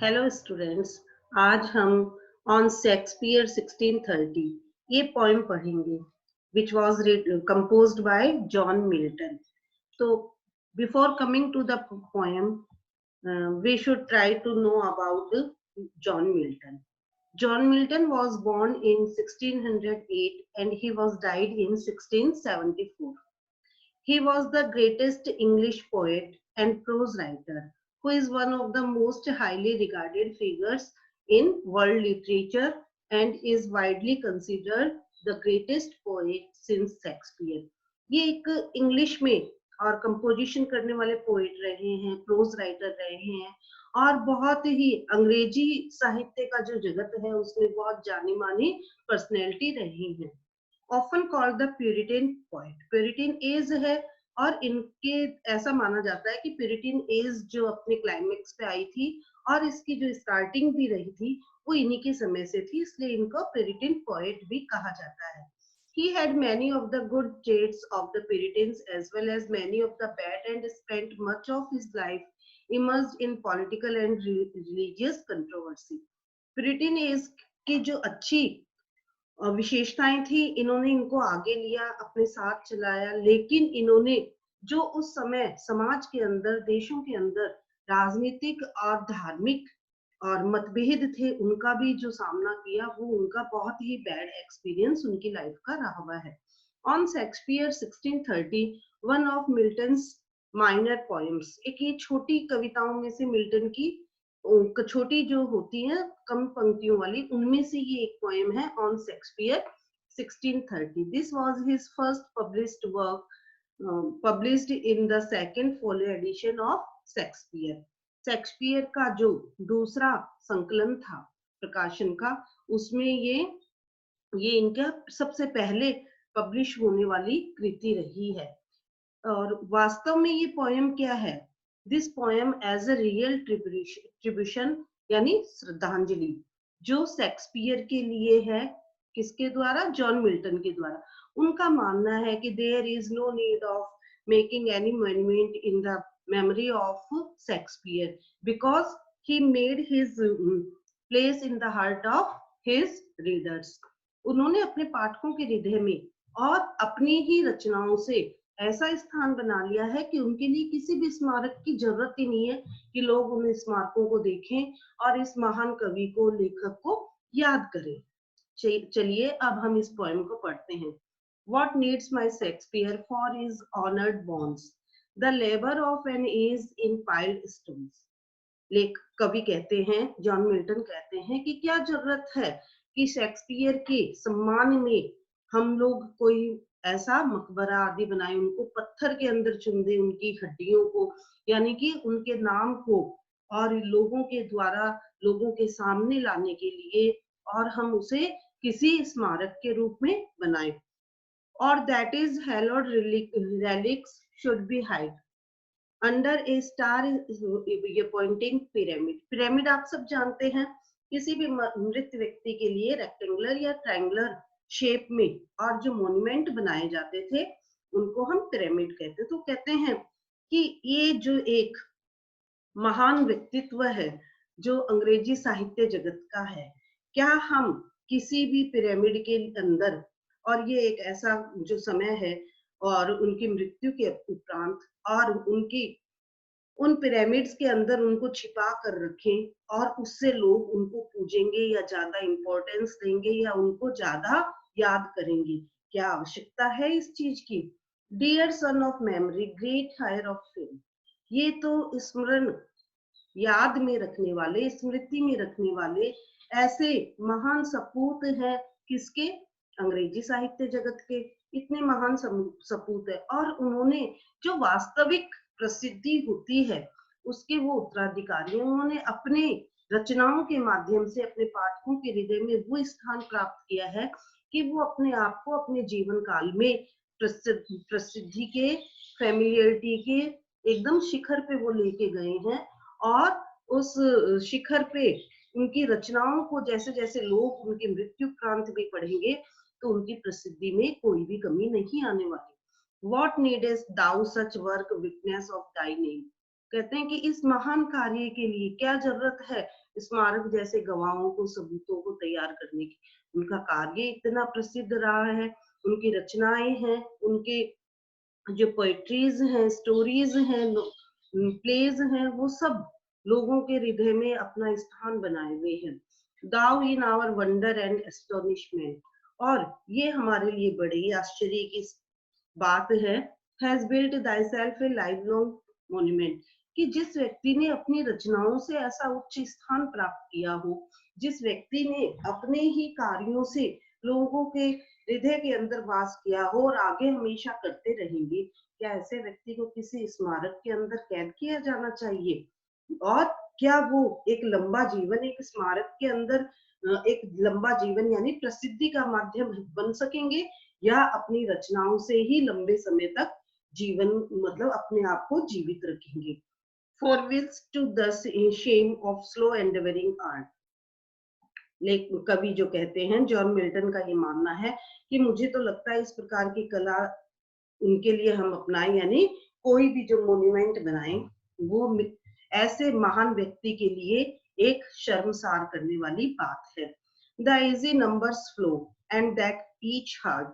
Hello students. आज हम on Shakespeare 1630 ये पोएम पढ़ेंगे which was composed by John Milton. So before coming to the poem, we should try to know about John Milton. John Milton was born in 1608 and he was died in 1674. He was the greatest English poet and prose writer, who is one of the most highly regarded figures in world literature and is widely considered the greatest poet since Shakespeare. ये एक English में और composition करने वाले poet रहे हैं, pros writer रहे हैं और बहुत ही अंग्रेजी साहित्य का जो जगत है उसमें बहुत जानी मानी पर्सनैलिटी रही हैं। Often called the Puritan point, Puritan age है और इनके ऐसा माना जाता है कि प्यूरिटन एज जो अपने क्लाइमेक्स पे आई थी और इसकी जो स्टार्टिंग भी रही थी वो इन्हीं के समय से थी, इसलिए इनको प्यूरिटन पॉइंट भी कहा जाता है। He had many of the good traits of the Puritans as well as many of the bad and spent much of his life immersed in political and religious controversy. Puritan age की जो अच्छी विशेषताएं थी, इन्होंने इनको आगे लिया, अपने साथ चलाया, लेकिन इन्होंने जो उस समय समाज के अंदर, देशों के अंदर राजनीतिक और धार्मिक और मतभेद थे, उनका भी जो सामना किया, वो उनका बहुत ही बैड एक्सपीरियंस उनकी लाइफ का रहा हुआ है। On Shakespeare 1630, one of Milton's minor poems, एक ये छोटी कविताओं में से मिल्टन की छोटी जो होती है कम पंक्तियों वाली, उनमें से ये एक पोएम है on Shakespeare 1630. This was his first published work, published in the second folio edition of Shakespeare. Shakespeare का जो दूसरा संकलन था प्रकाशन का, उसमें ये इनका सबसे पहले पब्लिश होने वाली कृति रही है। और वास्तव में ये पोएम क्या है? This poem as a real tribution यानी श्रद्धांजलि जो शेक्सपियर के लिए है, किसके द्वारा? जॉन मिल्टन के द्वारा। उनका मानना है कि there is no need of making any monument in the memory of Shakespeare because he made his place in the heart of his readers. उन्होंने अपने पाठकों के हृदय में और अपनी ही रचनाओं से ऐसा स्थान बना लिया है कि उनके लिए किसी भी स्मारक की जरूरत ही नहीं है कि लोग उन स्मारकों को देखें और इस महान कवि को, लेखक को याद करें। चलिए अब हम इस पोएम को पढ़ते हैं। What needs my Shakespeare for his honored bonds, the labor of an age in piled stones. कवि कहते हैं, जॉन मिल्टन कहते हैं कि क्या जरूरत है कि शेक्सपियर के सम्मान में हम लोग कोई ऐसा मकबरा आदि बनाए, उनको पत्थर के अंदर चुन दे, उनकी हड्डियों को, यानी कि उनके नाम को, और लोगों के द्वारा लोगों के सामने लाने के लिए, और हम उसे किसी स्मारक के रूप में बनाए। और that is hallowed relics should be hide under a star pointing pyramid. Pyramid आप सब जानते हैं, किसी भी मृत व्यक्ति के लिए रेक्टेंगुलर या ट्रायंगुलर शेप में और जो मॉन्यूमेंट बनाए जाते थे उनको हम पिरामिड कहते। तो कहते हैं कि ये जो एक महान व्यक्तित्व है जो अंग्रेजी साहित्य जगत का है, क्या हम किसी भी पिरामिड के अंदर, और ये एक ऐसा जो समय है और उनकी मृत्यु के उपरांत, और उनकी उन पिरामिड्स के अंदर उनको छिपा कर रखें और उससे लोग उनको पूजेंगे या ज्यादा इंपॉर्टेंस देंगे या उनको ज्यादा याद करेंगे? क्या आवश्यकता है इस चीज की? Dear son of memory, great heir of fame, ये तो स्मरण, याद में रखने वाले, स्मृति में रखने वाले ऐसे महान सपूत हैं। किसके? अंग्रेजी साहित्य जगत के। इतने महान सपूत है और उन्होंने जो वास्तविक प्रसिद्धि होती है उसके वो उत्तराधिकारी, उन्होंने अपने रचनाओं के माध्यम से अपने पाठकों के हृदय में वो स्थान प्राप्त किया है कि वो अपने आप को अपने जीवन काल में प्रसिद्धि के, फेमिलियरिटी के एकदम शिखर पे वो लेके गए हैं। और उस शिखर पे उनकी रचनाओं को जैसे जैसे लोग उनकी मृत्यु प्रांत भी पढ़ेंगे तो उनकी प्रसिद्धि में कोई भी कमी नहीं आने वाली। What needest thou such work, witness of thy name? कहते हैं कि इस महान कार्य के लिए क्या जरूरत है स्मारक जैसे गवाहों को, सबूतों को तैयार करने की। उनका कार्य इतना प्रसिद्ध रहा है, उनकी रचनाएं हैं, उनके जो पोएट्रीज हैं, स्टोरीज हैं, प्लेज हैं, वो सब लोगों के हृदय में अपना स्थान बनाए हुए हैं। Thou in our wonder and astonishment, और ये हमारे लिए बड़े ही आश्चर्य की बात है, has built thyself a lifelong monument, कि जिस व्यक्ति ने अपनी रचनाओं से ऐसा उच्च स्थान प्राप्त किया हो, जिस व्यक्ति ने अपने ही कार्यों से लोगों के हृदय के अंदर वास किया हो और आगे हमेशा करते रहेंगे, क्या ऐसे व्यक्ति को किसी स्मारक के अंदर कैद किया जाना चाहिए? और क्या वो एक लंबा जीवन एक स्मारक के अंदर एक लंबा जीवन यानी प्रसिद्धि का माध्यम बन सकेंगे, या अपनी रचनाओं से ही लंबे समय तक जीवन मतलब अपने आप को जीवित रखेंगे? For which to thus in shame of slow endeavoring art, लेकिन कवि जो कहते हैं, जॉन मिल्टन का ये मानना है कि मुझे तो लगता है इस प्रकार की कला उनके लिए हम अपनाएं, यानी कोई भी जो मोन्यूमेंट बनाएं वो ऐसे महान व्यक्ति के लिए एक शर्मसार करने वाली बात है। The easy numbers flow and that each heart,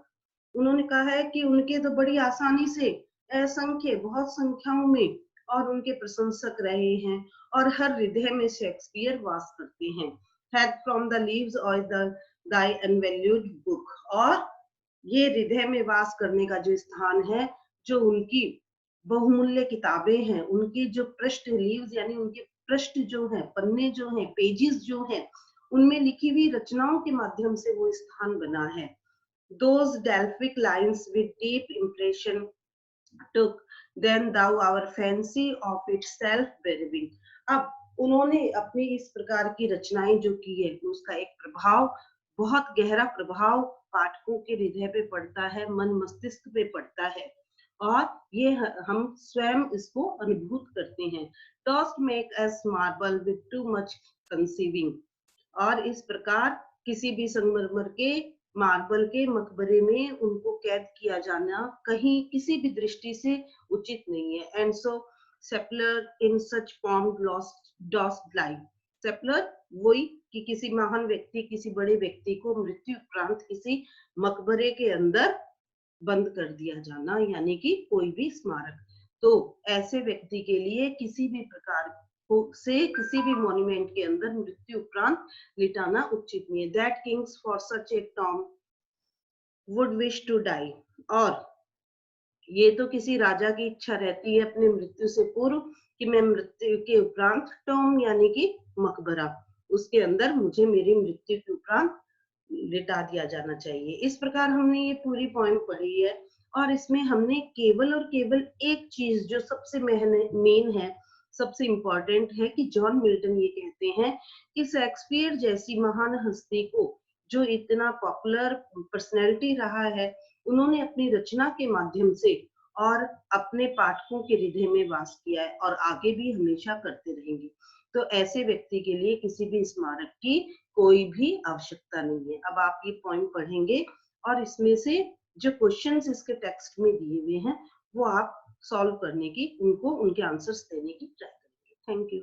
उन्होंने कहा है कि उनके तो बड़ी आसानी से असंख्य बहुत संख्याओं में और उनके प्रशंसक रहे हैं, और हर हृदय में शेक्सपियर वास करते हैं। हैड फ्रॉम द लीव्स और दाई अनवैल्यूड बुक, और ये हृदय में वास करने का जो स्थान है, जो उनकी बहुमूल्य किताबें हैं, उनकी जो पृष्ठ लीव्स यानी उनके पृष्ठ जो है, पन्ने जो हैं, पेजेस जो हैं, उनमें लिखी हुई रचनाओं के माध्यम से वो स्थान बना है। Those Delphic lines with deep impression took, then thou our fancy of itself bearing. अब उन्होंने अपनी इस प्रकार की रचनाएं जो की है, उसका एक प्रभाव, बहुत गहरा प्रभाव पाठकों के हृदय पे पड़ता है, मन मस्तिष्क पे पड़ता है, और ये हम स्वयं इसको अनुभूत करते हैं। Tossed make us marble with too much conceiving, और इस प्रकार किसी भी संगमरमर के मार्बल के मकबरे में उनको कैद किया जाना कहीं किसी भी दृष्टि से उचित नहीं है। And so sepulchred in such form lost life, sepulchred वही कि किसी महान व्यक्ति, किसी बड़े व्यक्ति को मृत्यु उपरांत किसी मकबरे के अंदर बंद कर दिया जाना, यानी कि कोई भी स्मारक। तो ऐसे व्यक्ति के लिए किसी भी प्रकार से किसी भी मॉन्यूमेंट के अंदर मृत्यु उपरांत लिटाना उचित नहीं है। That kings for such a tomb would wish to die, और ये तो किसी राजा की इच्छा रहती है अपने मृत्यु से पूर्व कि मैं मृत्यु के उपरांत टॉम यानी कि मकबरा, उसके अंदर मुझे मेरी मृत्यु के उपरांत लिटा दिया जाना चाहिए। इस प्रकार हमने ये पूरी पॉइंट पढ़ी है, और इसमें हमने केवल और केवल एक चीज जो सबसे मेन है, सबसे इंपॉर्टेंट है, कि जॉन मिल्टन ये कहते हैं कि शेक्सपियर जैसी महान हस्ती को, जो इतना पॉपुलर पर्सनैलिटी रहा है, उन्होंने अपनी रचना के माध्यम से और अपने पाठकों के हृदय में वास किया है और आगे भी हमेशा करते रहेंगे। तो ऐसे व्यक्ति के लिए किसी भी स्मारक की कोई भी आवश्यकता नहीं है। अब आप ये पॉइंट पढ़ेंगे और इसमें से जो क्वेश्चंस इसके टेक्स्ट में दिए हुए हैं वो आप सॉल्व करने की, उनको उनके आंसर्स देने की ट्राई करेंगे। Thank you.